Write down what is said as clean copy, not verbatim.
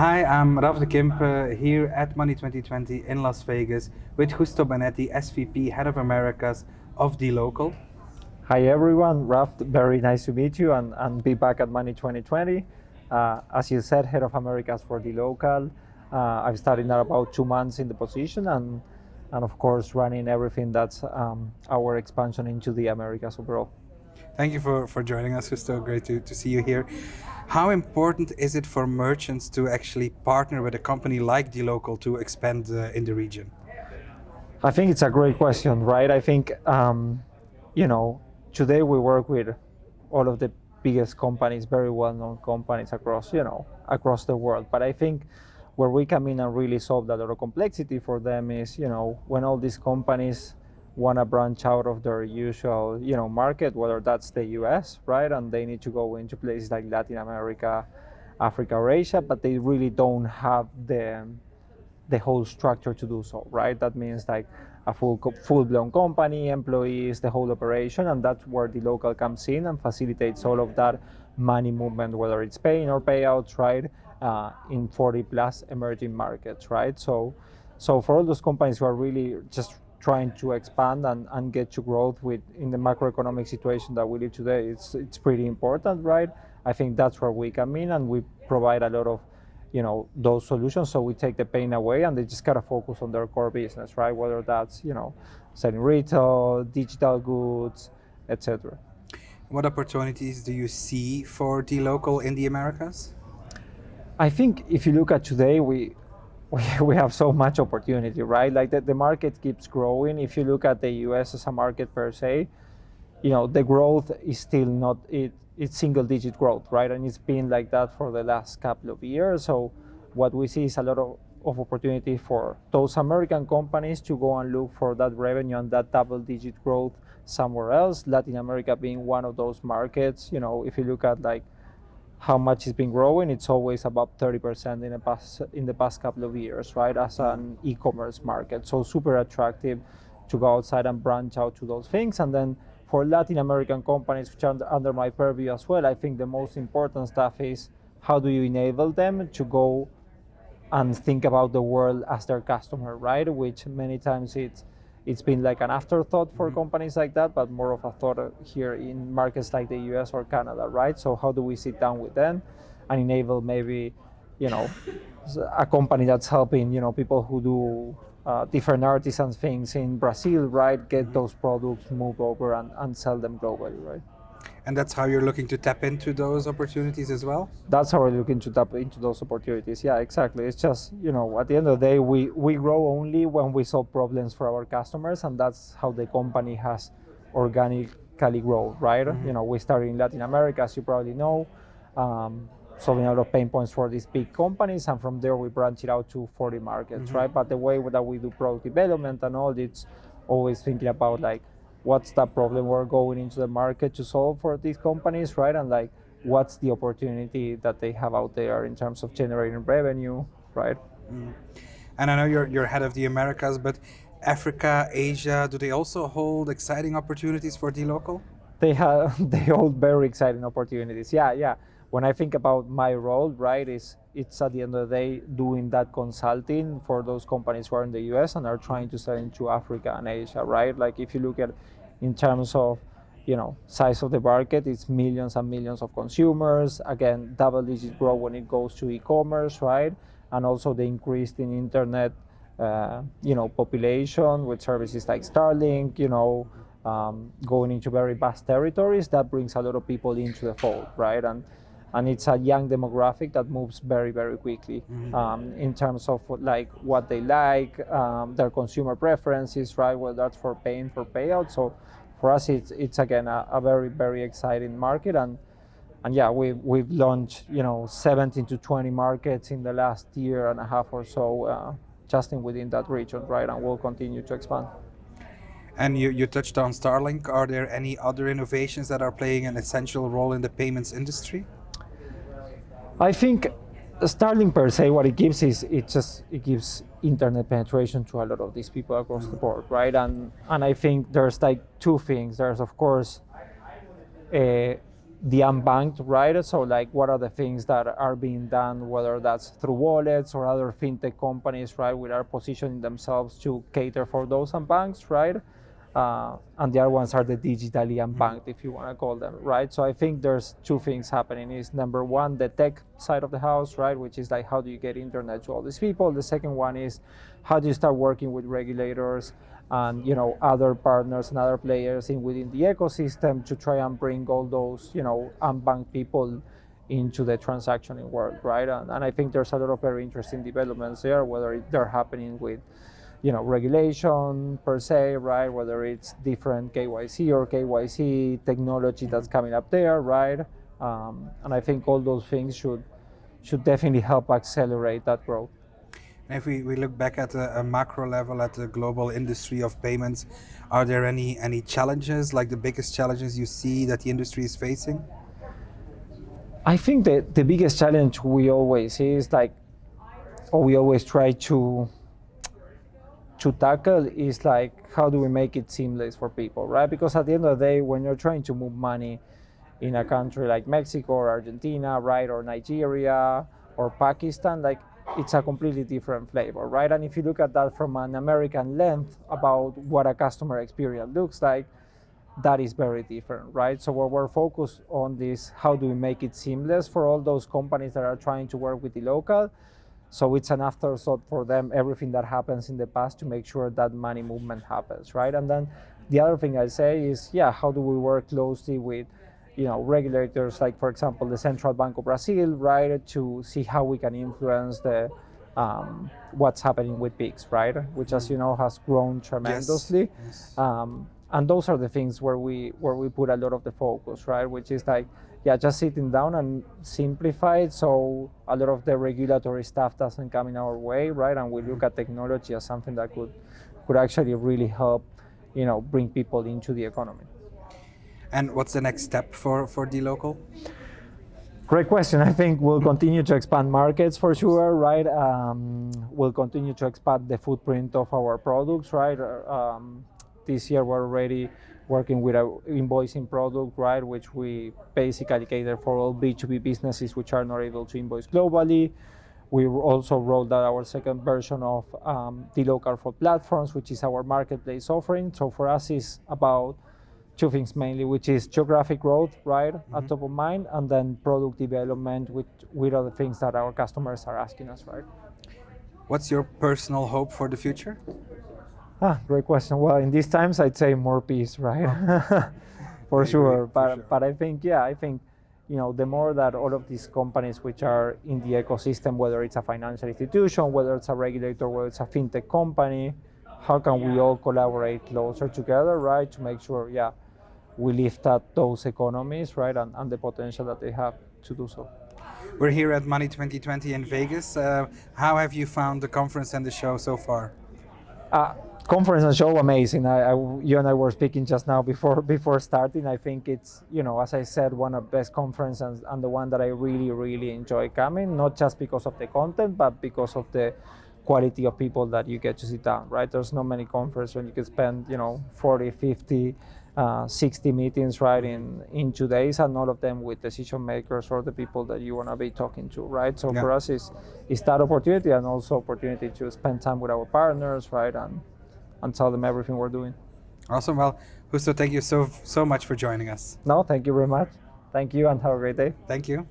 Hi, I'm Raf de Kimpe here at Money 2020 in Las Vegas with Justo Benetti, SVP, Head of Americas of dLocal. Hi everyone, Raf, very nice to meet you and be back at Money 2020. As you said, Head of Americas for dLocal. I've started now about 2 months in the position and of course running everything that's our expansion into the Americas overall. Thank you for joining us, Justo. Great to see you here. How important is it for merchants to actually partner with a company like dLocal to expand in the region? I think it's a great question, right? I think, today we work with all of the biggest companies, very well-known companies across the world. But I think where we come in and really solve that lot of complexity for them is, when all these companies want to branch out of their usual, market, whether that's the US, right? And they need to go into places like Latin America, Africa, or Asia, but they really don't have the whole structure to do so, right? That means like a full-blown company, employees, the whole operation, and that's where dLocal comes in and facilitates all of that money movement, whether it's paying or payouts, right? In 40 plus emerging markets, right? So for all those companies who are really just trying to expand and get to growth in the macroeconomic situation that we live today, it's pretty important, right? I think that's where we come in and we provide a lot of those solutions. So we take the pain away and they just gotta focus on their core business, right? Whether that's, selling retail, digital goods, etc. What opportunities do you see for dLocal in the Americas? I think if you look at today, we have so much opportunity, right? Like the market keeps growing. If you look at the US as a market per se, the growth is still not it's single digit growth, right? And it's been like that for the last couple of years. So what we see is a lot of opportunity for those American companies to go and look for that revenue and that double digit growth somewhere else. Latin America being one of those markets. If you look at like how much it's been growing, it's always about 30% in the past couple of years, right? As an e-commerce market. So super attractive to go outside and branch out to those things. And then for Latin American companies, which are under my purview as well, I think the most important stuff is how do you enable them to go and think about the world as their customer, right? Which many times it's been like an afterthought for companies like that, but more of a thought here in markets like the US or Canada, right? So how do we sit down with them and enable maybe, a company that's helping, people who do different artisan things in Brazil, right? Get those products, move over and sell them globally, right? And that's how you're looking to tap into those opportunities as well? That's how we're looking to tap into those opportunities. Yeah, exactly. It's just, at the end of the day, we grow only when we solve problems for our customers, and that's how the company has organically grown, right? Mm-hmm. We started in Latin America, as you probably know, solving a lot of pain points for these big companies, and from there we branch it out to 40 markets, right? But the way that we do product development and all, it's always thinking about like, what's the problem we're going into the market to solve for these companies, right? And like, what's the opportunity that they have out there in terms of generating revenue, right? And I know you're head of the Americas, but Africa, Asia, do they also hold exciting opportunities for dLocal? They hold very exciting opportunities. Yeah. When I think about my role, right, it's at the end of the day doing that consulting for those companies who are in the US and are trying to sell into Africa and Asia, right? Like if you look at in terms of size of the market, it's millions and millions of consumers. Again, double-digit growth when it goes to e-commerce, right? And also the increase in internet, population with services like Starlink, going into very vast territories. That brings a lot of people into the fold, right? And it's a young demographic that moves very, very quickly in terms of what they like, their consumer preferences, right? Whether that's for paying, for payout. So for us, it's again a very, very exciting market, and yeah, we've launched 17 to 20 markets in the last year and a half or so, just within that region, right? And we'll continue to expand. And you touched on Starlink. Are there any other innovations that are playing an essential role in the payments industry? I think Starlink per se, what it gives is it gives internet penetration to a lot of these people across the board, right? And I think there's like two things. There's of course the unbanked, right? So like, what are the things that are being done, whether that's through wallets or other fintech companies, right, which are positioning themselves to cater for those unbanked, right? And the other ones are the digitally unbanked, if you want to call them, right? So I think there's two things happening. Is number one, the tech side of the house, right, which is like, how do you get internet to all these people? The second one is, how do you start working with regulators and other partners and other players within the ecosystem to try and bring all those unbanked people into the transactioning world, right? And I think there's a lot of very interesting developments there, whether they're happening with regulation per se, right? Whether it's different KYC or KYC technology that's coming up there, right? And I think all those things should definitely help accelerate that growth. If we look back at a macro level at the global industry of payments, are there any challenges, like the biggest challenges you see that the industry is facing? I think that the biggest challenge we always see is like, or we always try to tackle is like, how do we make it seamless for people, right? Because at the end of the day, when you're trying to move money in a country like Mexico or Argentina, right, or Nigeria or Pakistan, like, it's a completely different flavor, right? And if you look at that from an American lens about what a customer experience looks like, that is very different, right? So what we're focused on is, how do we make it seamless for all those companies that are trying to work with dLocal? So it's an afterthought for them, everything that happens in the past, to make sure that money movement happens, right? And then the other thing I say is, how do we work closely with regulators, like, for example, the Central Bank of Brazil, right, to see how we can influence the what's happening with PIX, right, which, as you know, has grown tremendously. Yes. And those are the things where we put a lot of the focus, right, which is like, just sitting down and simplify it so a lot of the regulatory stuff doesn't come in our way, right, and we look at technology as something that could actually really help bring people into the economy. And what's the next step for dLocal? Great question. I think we'll continue to expand markets for sure, right? We'll continue to expand the footprint of our products, right? This year we're already working with an invoicing product, right, which we basically cater for all B2B businesses which are not able to invoice globally. We also rolled out our second version of dLocal for platforms, which is our marketplace offering. So for us, it's about two things mainly, which is geographic growth, right, at top of mind, and then product development with other things that our customers are asking us, right? What's your personal hope for the future? Great question. Well, in these times, I'd say more peace, right? For sure. But I think, the more that all of these companies which are in the ecosystem, whether it's a financial institution, whether it's a regulator, whether it's a fintech company, how can we all collaborate closer together, right, to make sure, we lift up those economies, right, and the potential that they have to do so. We're here at Money 2020 in Vegas. How have you found the conference and the show so far? Conference and show, amazing. You and I were speaking just now before starting. I think it's, as I said, one of the best conferences and the one that I really, really enjoy coming, not just because of the content, but because of the quality of people that you get to sit down, right? There's not many conferences when you can spend, 40, 50, 60 meetings, right, in 2 days, and all of them with decision makers or the people that you want to be talking to, right? So for us, it's that opportunity, and also opportunity to spend time with our partners, right, and tell them everything we're doing. Awesome. Well, Justo, thank you so much for joining us. No, thank you very much. Thank you, and have a great day. Thank you.